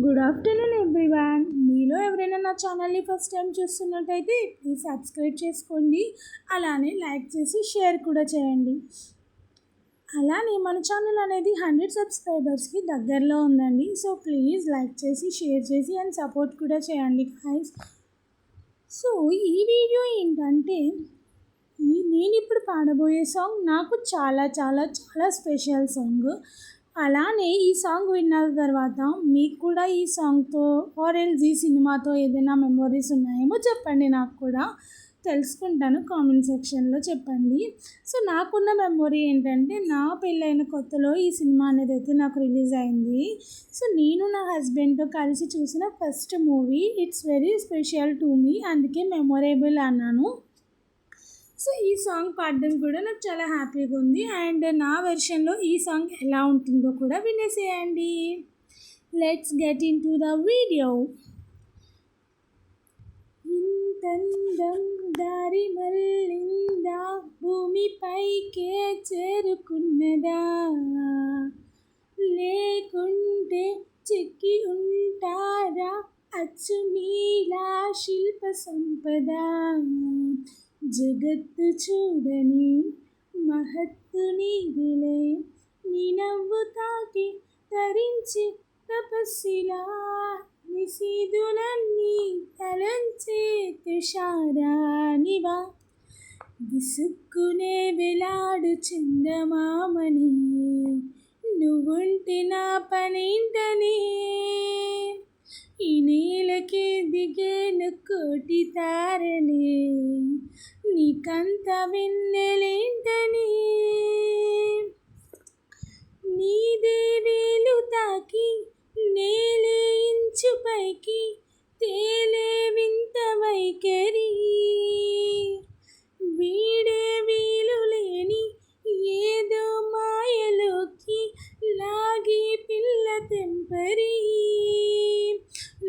Good afternoon everyone. మీలో ఎవరైనా నా ఛానల్ని ఫస్ట్ టైం చూస్తున్నట్టయితే ప్లీజ్ సబ్స్క్రైబ్ చేసుకోండి. అలానే లైక్ చేసి షేర్ కూడా చేయండి. అలానే మన ఛానల్ అనేది 100 సబ్స్క్రైబర్స్కి దగ్గరలో ఉందండి. సో ప్లీజ్ లైక్ చేసి షేర్ చేసి అండ్ సపోర్ట్ కూడా చేయండి గైస్. సో ఈ వీడియో ఏంటంటే నేను ఇప్పుడు పాడబోయే సాంగ్ నాకు చాలా చాలా చాలా స్పెషల్ సాంగ్. అలానే ఈ సాంగ్ విన్న తర్వాత మీకు కూడా ఈ సాంగ్తో ఆర్ఎల్స్ ఈ సినిమాతో ఏదైనా మెమొరీస్ ఉన్నాయేమో చెప్పండి, నాకు కూడా తెలుసుకుంటాను. కామెంట్ సెక్షన్లో చెప్పండి. సో నాకున్న మెమొరీ ఏంటంటే నా పెళ్ళైన కొత్తలో ఈ సినిమా అనేది అయితే నాకు రిలీజ్ అయింది. సో నేను నా హస్బెండ్తో కలిసి చూసిన first movie. It's very special to me, అందుకే మెమొరేబుల్ అన్నాను. సో ఈ సాంగ్ పాడడం కూడా నాకు చాలా హ్యాపీగా ఉంది. అండ్ నా వెర్షన్లో ఈ సాంగ్ ఎలా ఉంటుందో కూడా వినేసేయండి. Let's get into the video. ఇంతందం దారి మళ్ళిందా, భూమిపైకే చేరుకున్నదా, లేకుంటే చెక్కి ఉంటారా అచ్చు నీలా శిల్ప సంపద, జగత్తు చూడని మహత్తు నీదిలే, నీ నవ్వు తాకి తరించి తపస్సిలా, నిశీదులన్నీ తలంచే తుషారానివా, విసుక్కునే వేలాడు చందమామని, నువ్వుంటే నా పనేంటనే, ఈ నేలకే దిగేను కోటి తారలే, నీకంత వెన్నెలేంటని, నీదే వేలు తాకి నేలే ఇంచు పైకి తేలే వింత వైఖరి, వీడే వీలు లేని ఏదో మాయలోకి లాగి పిల్ల తెంపరి,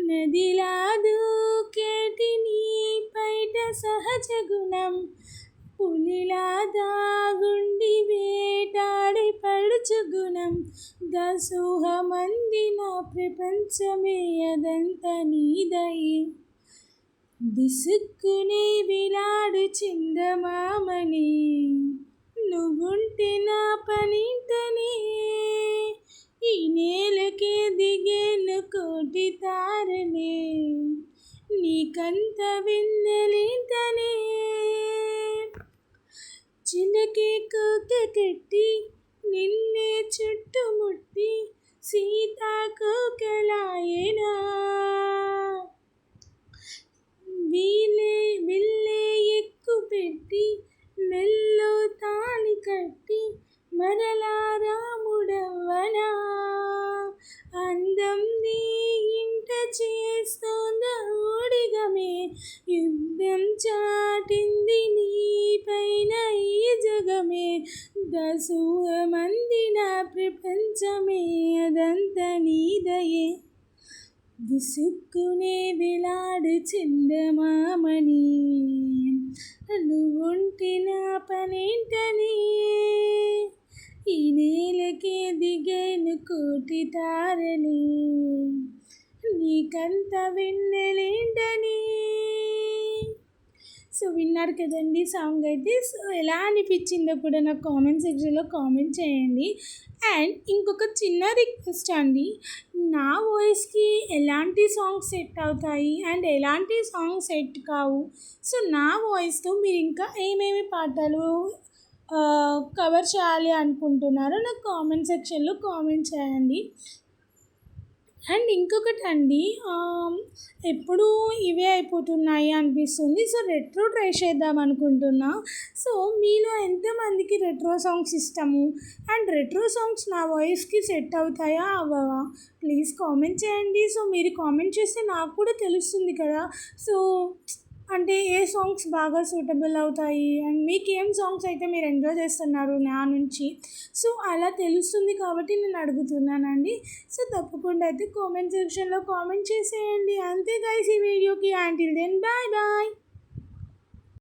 నదిలా దూకేటి నీ పైట సహజ గుణం, పులిలా దాగుండి వేటాడి పడుచు గుణం, దాసోహమంది నా ప్రపంచమే అదంతా నీదయే, విసుక్కునే వేలాడు చందమామని, నువ్వుంటే నా పనేంటనే, ఈ నేలకే దిగేను కోటి తారలే, నీకంత వెన్నెలేంటనే, చిలకే కోక కట్టి నిన్నే చుట్టుముట్టి సీతాకోకలాయేనా, విల్లే ఎక్కు పెట్టి మెల్లో తాళి కట్టి మరలా రాముడవ్వనా, అందం నీ ఇంట చేస్తోంద ఊడిగమే, యుద్ధం చాటింది నీ పైన ఈ జగమే, దాసోహమంది నా ప్రపంచమే అదంతా నీదయే, విసుక్కునే వేలాడు చందమామని, నువ్వుంటే నా పనేంటని, ఈ నేలకే దిగేను కోటి తారలే, నీకంత వెన్నెలేంటని. సో విన్నారు కదండి సాంగ్ అయితే. సో ఎలా అనిపించిందో కూడా నాకు కామెంట్ సెక్షన్లో కామెంట్ చేయండి. అండ్ ఇంకొక చిన్న రిక్వెస్ట్ అండి, నా వాయిస్కి ఎలాంటి సాంగ్స్ సెట్ అవుతాయి అండ్ ఎలాంటి సాంగ్స్ సెట్ కావు, సో నా వాయిస్తో మీరు ఇంకా ఏమేమి పాటలు కవర్ చేయాలి అనుకుంటున్నారో నాకు కామెంట్ సెక్షన్లో కామెంట్ చేయండి. అండ్ ఇంకొకటి అండి, ఎప్పుడు ఇవే అయిపోతున్నాయి అనిపిస్తుంది. సో రెట్రో ట్రై చేద్దాం అనుకుంటున్నా. సో మీలో ఎంతమందికి రెట్రో సాంగ్స్ ఇష్టము అండ్ రెట్రో సాంగ్స్ నా వాయిస్కి సెట్ అవుతాయా అవ్వవా ప్లీజ్ కామెంట్ చేయండి. సో మీరు కామెంట్ చేస్తే నాకు కూడా తెలుస్తుంది కదా, సో అంటే ఏ సాంగ్స్ బాగా సూటబుల్ అవుతాయి అండ్ మీకు ఏం సాంగ్స్ అయితే మీరు ఎంజాయ్ చేస్తున్నారు నా నుంచి, సో అలా తెలుస్తుంది కాబట్టి నేను అడుగుతున్నానండి. సో తప్పకుండా అయితే కామెంట్ సెక్షన్లో కామెంట్ చేసేయండి. అంతే గైస్ ఈ వీడియోకి. Until then bye bye.